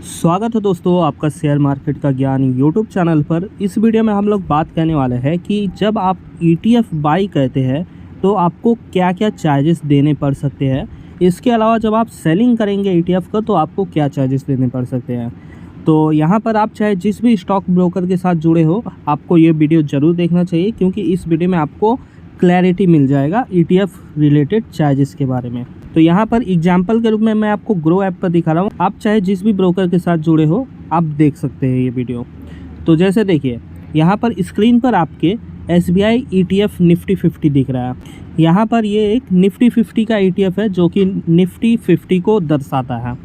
स्वागत है दोस्तों आपका शेयर मार्केट का ज्ञान यूट्यूब चैनल पर। इस वीडियो में हम लोग बात करने वाले हैं कि जब आप ETF बाई करते हैं तो आपको क्या क्या चार्जेस देने पड़ सकते हैं। इसके अलावा जब आप सेलिंग करेंगे ETF का तो आपको क्या चार्जेस देने पड़ सकते हैं। तो यहाँ पर आप चाहे जिस भी स्टॉक ब्रोकर के साथ जुड़े हो, आपको ये वीडियो ज़रूर देखना चाहिए, क्योंकि इस वीडियो में आपको क्लैरिटी मिल जाएगा ETF रिलेटेड चार्जेस के बारे में। तो यहाँ पर एग्जाम्पल के रूप में मैं आपको ग्रो ऐप पर दिखा रहा हूँ। आप चाहे जिस भी ब्रोकर के साथ जुड़े हो आप देख सकते हैं ये वीडियो। तो जैसे देखिए यहाँ पर स्क्रीन पर आपके SBI ETF निफ्टी 50 दिख रहा है। यहाँ पर ये एक निफ्टी 50 का ETF है जो कि निफ्टी 50 को दर्शाता है।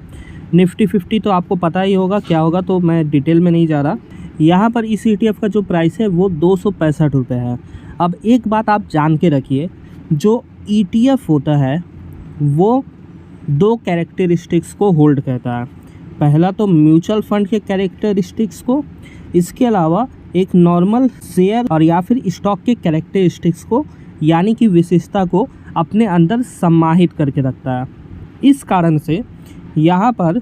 निफ्टी 50 तो आपको पता ही होगा क्या होगा, तो मैं डिटेल में नहीं जा रहा। यहाँ पर इस ETF का जो प्राइस है वो 265 रुपये है। अब एक बात आप जान के रखिए, जो ETF होता है वो दो कैरेक्टरिस्टिक्स को होल्ड करता है। पहला तो म्यूचुअल फंड के कैरेक्टरिस्टिक्स को, इसके अलावा एक नॉर्मल शेयर और या फिर स्टॉक के कैरेक्टरिस्टिक्स को, यानी कि विशेषता को अपने अंदर समाहित करके रखता है। इस कारण से यहाँ पर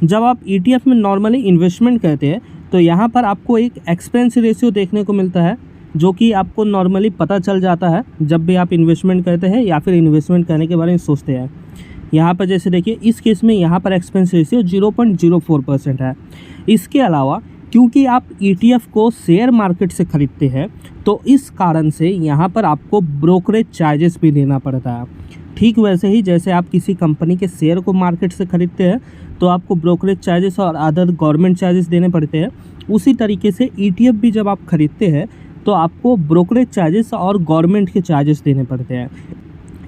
जब आप ETF में नॉर्मली इन्वेस्टमेंट करते हैं तो यहाँ पर आपको एक एक्सपेंस रेशियो देखने को मिलता है, जो कि आपको नॉर्मली पता चल जाता है जब भी आप इन्वेस्टमेंट करते हैं या फिर इन्वेस्टमेंट करने के बारे में सोचते हैं। यहाँ पर जैसे देखिए इस केस में यहाँ पर एक्सपेंस रेशियो 0.04% है। इसके अलावा क्योंकि आप ETF को शेयर मार्केट से ख़रीदते हैं तो इस कारण से यहाँ पर आपको ब्रोकरेज चार्जेस भी देना पड़ता है। ठीक वैसे ही जैसे आप किसी कंपनी के शेयर को मार्केट से ख़रीदते हैं तो आपको ब्रोकरेज चार्जेस और अदर गवर्नमेंट चार्जेस देने पड़ते हैं, उसी तरीके से ETF भी जब आप ख़रीदते हैं तो आपको ब्रोकरेज चार्जेस और गवर्नमेंट के चार्जेस देने पड़ते हैं।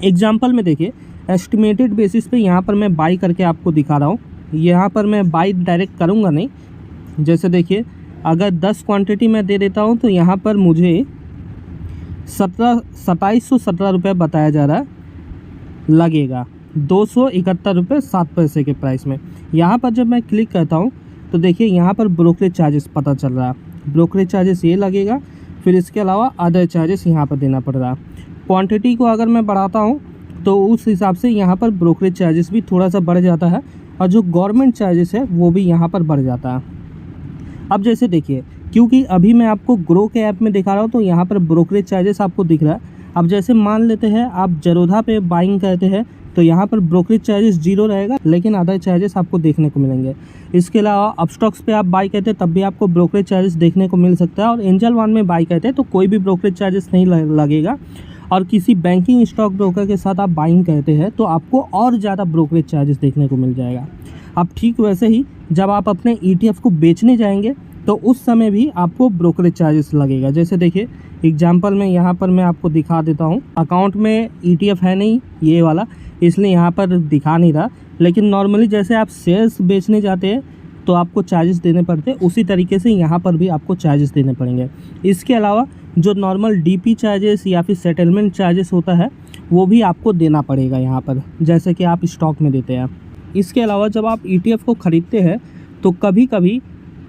एग्जांपल में देखिए एस्टिमेटेड बेसिस पे यहाँ पर मैं बाई करके आपको दिखा रहा हूँ। यहाँ पर मैं बाई डायरेक्ट करूँगा नहीं। जैसे देखिए अगर 10 क्वांटिटी मैं दे देता हूँ तो यहाँ पर मुझे 2717 रुपये बताया जा रहा है, लगेगा 271 रुपये 7 पैसे के प्राइस में। यहाँ पर जब मैं क्लिक करता हूँ तो देखिए यहाँ पर ब्रोकरेज चार्जेस पता चल रहा है। ब्रोकरेज चार्जेस ये लगेगा, फिर इसके अलावा अदर चार्जेस यहाँ पर देना पड़ रहा है। क्वांटिटी को अगर मैं बढ़ाता हूँ तो उस हिसाब से यहाँ पर ब्रोकरेज चार्जेस भी थोड़ा सा बढ़ जाता है, और जो गवर्नमेंट चार्जेस है वो भी यहाँ पर बढ़ जाता है। अब जैसे देखिए क्योंकि अभी मैं आपको ग्रो के ऐप में दिखा रहा हूँ तो यहाँ पर ब्रोकरेज चार्जेस आपको दिख रहा है। अब जैसे मान लेते हैं आप जरोधा पे बाइंग करते हैं तो यहाँ पर ब्रोकरेज चार्जेस 0 रहेगा, लेकिन अदर चार्जेस आपको देखने को मिलेंगे। इसके अलावा अपस्टॉक्स पे आप बाई करते हैं तब भी आपको ब्रोकरेज चार्जेस देखने को मिल सकता है, और एंजल वन में बाई करते हैं तो कोई भी ब्रोकरेज चार्जेस नहीं लगेगा। और किसी बैंकिंग स्टॉक ब्रोकर के साथ आप बाइंग करते हैं तो आपको और ज़्यादा ब्रोकरेज चार्जेस देखने को मिल जाएगा। अब ठीक वैसे ही जब आप अपने ETF को बेचने जाएंगे तो उस समय भी आपको ब्रोकरेज चार्जेस लगेगा। जैसे देखिए एग्जाम्पल में यहाँ पर मैं आपको दिखा देता हूँ। अकाउंट में ETF है नहीं ये वाला, इसलिए यहाँ पर दिखा नहीं रहा, लेकिन नॉर्मली जैसे आप शेयर्स बेचने जाते हैं तो आपको चार्जेस देने पड़ते हैं, उसी तरीके से यहाँ पर भी आपको चार्जेस देने पड़ेंगे। इसके अलावा जो नॉर्मल DP चार्जेस या फिर सेटलमेंट चार्जेस होता है वो भी आपको देना पड़ेगा यहाँ पर, जैसे कि आप स्टॉक में देते हैं। इसके अलावा जब आप ETF को ख़रीदते हैं तो कभी कभी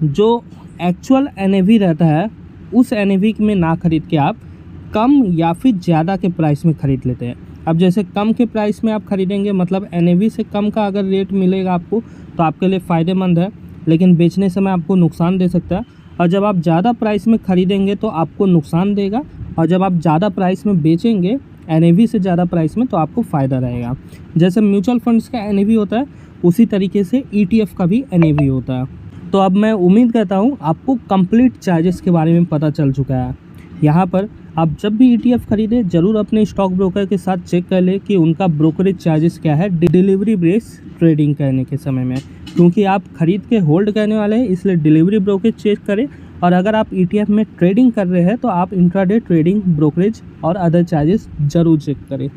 जो एक्चुअल NAV रहता है उस NAV में ना ख़रीद के आप कम या फिर ज़्यादा के प्राइस में ख़रीद लेते हैं। अब जैसे कम के प्राइस में आप ख़रीदेंगे, मतलब NAV से कम का अगर रेट मिलेगा आपको तो आपके लिए फ़ायदेमंद है, लेकिन बेचने समय आपको नुकसान दे सकता है। और जब आप ज़्यादा प्राइस में ख़रीदेंगे तो आपको नुकसान देगा, और जब आप ज़्यादा प्राइस में बेचेंगे NAV से ज़्यादा प्राइस में तो आपको फ़ायदा रहेगा। जैसे म्यूचुअल फंड्स का NAV होता है उसी तरीके से ETF का भी NAV होता है। तो अब मैं उम्मीद करता हूँ आपको कंप्लीट चार्जेस के बारे में पता चल चुका है। यहाँ पर आप जब भी ETF खरीदें ज़रूर अपने स्टॉक ब्रोकर के साथ चेक कर लें कि उनका ब्रोकरेज चार्जेस क्या है डिलीवरी बेस ट्रेडिंग करने के समय में, क्योंकि आप खरीद के होल्ड करने वाले हैं, इसलिए डिलीवरी ब्रोकरेज चेक करें। और अगर आप ETF में ट्रेडिंग कर रहे हैं तो आप इंट्राडे ट्रेडिंग ब्रोकरेज और अदर चार्जेस ज़रूर चेक करें।